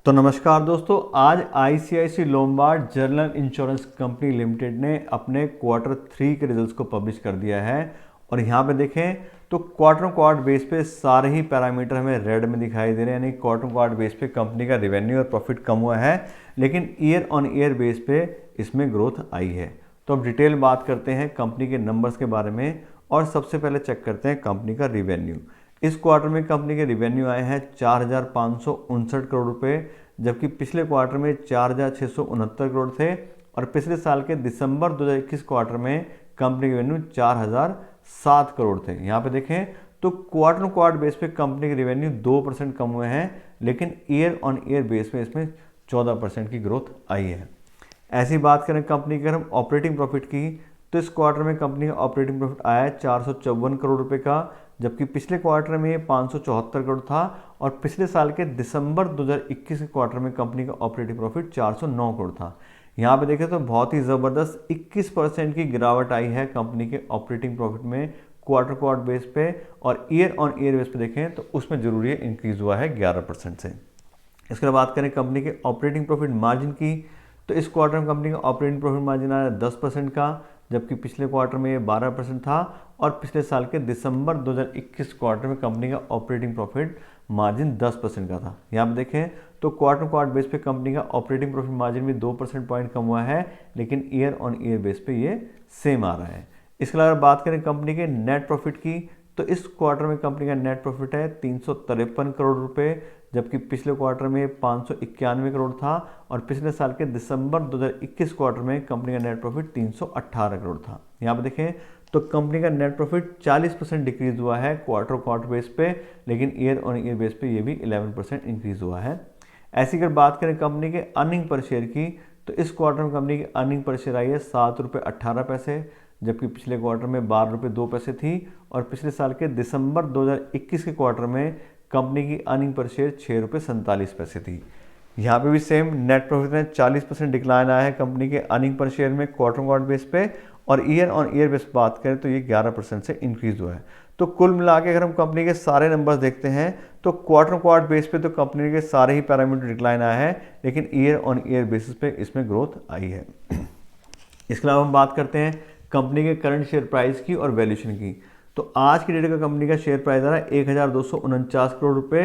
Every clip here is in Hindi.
तो नमस्कार दोस्तों, आज ICICI Lombard general insurance company limited ने अपने Q3 के रिजल्ट्स को पब्लिश कर दिया है। और यहाँ पे देखें तो क्वार्टर बेस पे सारे ही पैरामीटर हमें रेड में दिखाई दे रहे हैं, यानी क्वार्टर बेस पे कंपनी का रेवेन्यू और प्रॉफिट कम हुआ है, लेकिन ईयर ऑन ईयर बेस पे इसमें ग्रोथ आई है। तो अब डिटेल बात करते हैं कंपनी के नंबर्स के बारे में, और सबसे पहले चेक करते हैं कंपनी का रिवेन्यू। इस क्वार्टर में कंपनी के रिवेन्यू आए हैं 4,559 करोड़ रुपए, जबकि पिछले क्वार्टर में 4,669 करोड़ थे, और पिछले साल के दिसंबर 2021 क्वार्टर में कंपनी के रेवेन्यू 4,007 करोड़ थे। यहाँ पे देखें तो क्वार्टर बेस पे कंपनी के रेवेन्यू 2% कम हुए हैं, लेकिन ईयर ऑन ईयर बेस पे इसमें 14% की ग्रोथ आई है। ऐसी बात करें कंपनी की, अगर हम ऑपरेटिंग प्रॉफिट की, तो इस क्वार्टर में कंपनी का ऑपरेटिंग प्रॉफिट आया है 454 करोड़ रुपए का, जबकि पिछले क्वार्टर में ये 574 करोड़ था, और पिछले साल के दिसंबर 2021 के क्वार्टर में कंपनी का ऑपरेटिंग प्रॉफिट 409 करोड़ था। यहाँ पे देखें तो बहुत ही ज़बरदस्त 21% की गिरावट आई है कंपनी के ऑपरेटिंग प्रॉफिट में क्वार्टर बेस पे, और ईयर ऑन ईयर बेस पे देखें तो उसमें जरूरी इंक्रीज हुआ है 11% से। इसके बाद बात करें कंपनी के ऑपरेटिंग प्रॉफिट मार्जिन की, तो इस क्वार्टर में कंपनी का ऑपरेटिंग प्रॉफिट मार्जिन आया 10% का, जबकि पिछले क्वार्टर में ये 12% था, और पिछले साल के दिसंबर 2021 क्वार्टर में कंपनी का ऑपरेटिंग प्रॉफिट मार्जिन 10% का था। यहाँ पे देखें तो क्वार्टर बेस पे कंपनी का ऑपरेटिंग प्रॉफिट मार्जिन भी 2% पॉइंट कम हुआ है, लेकिन ईयर ऑन ईयर बेस पे ये सेम आ रहा है। इसके अलावा बात करें कंपनी के नेट प्रॉफिट की, तो इस क्वार्टर में कंपनी का नेट प्रॉफिट है 353 करोड़ रुपए, जबकि पिछले क्वार्टर में 591 करोड़ था, और पिछले साल के दिसंबर 2021 क्वार्टर में कंपनी का नेट प्रॉफिट 318 करोड़ था। यहाँ पे देखें तो कंपनी का नेट प्रॉफिट 40% डिक्रीज हुआ है क्वार्टर बेस पे, लेकिन ईयर ऑन ईयर बेस पे ये भी 11% इंक्रीज हुआ है। ऐसी अगर बात करें कंपनी के अर्निंग पर शेयर की, तो इस क्वार्टर में कंपनी की अर्निंग पर शेयर आई है 7 रुपये 18 पैसे, जबकि पिछले क्वार्टर में 12 रुपये 2 पैसे थी, और पिछले साल के दिसंबर 2021 के क्वार्टर में कंपनी की अर्निंग पर शेयर 6 रुपये 47 पैसे थी। यहाँ पे भी सेम नेट प्रॉफिट में 40% डिक्लाइन आया है कंपनी के अर्निंग पर शेयर में क्वार्टर बेस पे, और ईयर ऑन ईयर बेस बात करें तो ये 11% से इंक्रीज हुआ है। तो कुल मिला के अगर हम कंपनी के सारे नंबर्स देखते हैं तो क्वार्टर बेस पे तो कंपनी के सारे ही पैरामीटर डिक्लाइन आया है, लेकिन ईयर ऑन ईयर बेसिस पे इसमें ग्रोथ आई है। इसके अलावा हम बात करते हैं कंपनी के करंट शेयर प्राइस की और वैल्यूएशन की। तो आज की डेट का कंपनी का शेयर प्राइस आ रहा है 1,249 करोड़ रुपए,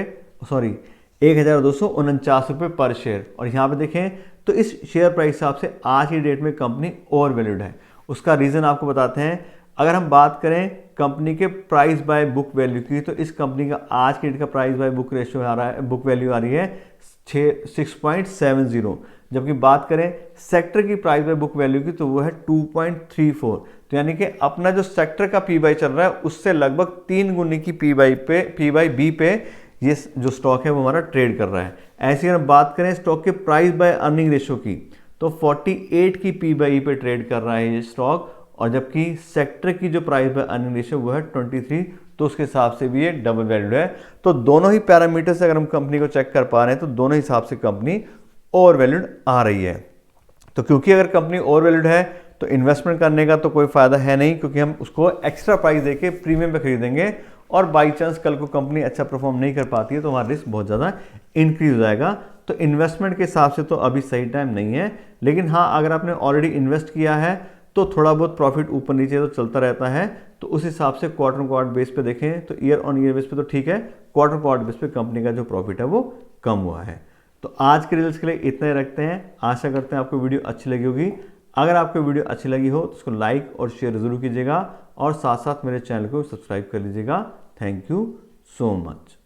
1,249 रुपये पर शेयर। और यहाँ पे देखें तो इस शेयर प्राइस हिसाब से आज की डेट में कंपनी ओवर वैल्यूड है। उसका रीज़न आपको बताते हैं। अगर हम बात करें कंपनी के प्राइस बाय बुक वैल्यू की, तो इस कंपनी का आज की डेट का प्राइस बाय बुक रेशियो आ रहा है, बुक वैल्यू आ रही है 6.70, जबकि बात करें सेक्टर की प्राइस बाय बुक वैल्यू की तो वो है 2.34। तो यानी कि अपना जो सेक्टर का पी बाई चल रहा है उससे लगभग 3 गुनी की पी बाई बी पे ये जो स्टॉक है वो हमारा ट्रेड कर रहा है। ऐसी अगर बात करें स्टॉक के प्राइस बाय अर्निंग रेशियो की, तो 48 की पी बाई पे ट्रेड कर रहा है ये स्टॉक, और जबकि सेक्टर की जो प्राइस बाय अर्निंग रेशियो वो है 23, तो उसके हिसाब से भी ये डबल वैल्यूड है। तो दोनों ही पैरामीटर से अगर हम कंपनी को चेक कर पा रहे हैं तो दोनों हिसाब से कंपनी ओवर वैल्यूड आ रही है। तो क्योंकि अगर कंपनी ओवर वैल्यूड है तो इन्वेस्टमेंट करने का तो कोई फायदा है नहीं, क्योंकि हम उसको एक्स्ट्रा प्राइस देके प्रीमियम पे खरीदेंगे, और बाई चांस कल को कंपनी अच्छा परफॉर्म नहीं कर पाती है तो हमारा रिस्क बहुत ज़्यादा इंक्रीज हो जाएगा। तो इन्वेस्टमेंट के हिसाब से तो अभी सही टाइम नहीं है, लेकिन हाँ अगर आपने ऑलरेडी इन्वेस्ट किया है तो थोड़ा बहुत प्रॉफिट ऊपर नीचे तो चलता रहता है। तो उस हिसाब से क्वार्टर बेस पे देखें तो ईयर ऑन ईयर बेस पे तो ठीक है, क्वार्टर बेस पे कंपनी का जो प्रॉफिट है वो कम हुआ है। तो आज के रिजल्ट्स के लिए इतना ही रखते हैं। आशा करते हैं आपको वीडियो अच्छी लगी होगी। अगर आपको वीडियो अच्छी लगी हो तो उसको लाइक और शेयर ज़रूर कीजिएगा, और साथ साथ मेरे चैनल को सब्सक्राइब कर लीजिएगा। Thank you so much.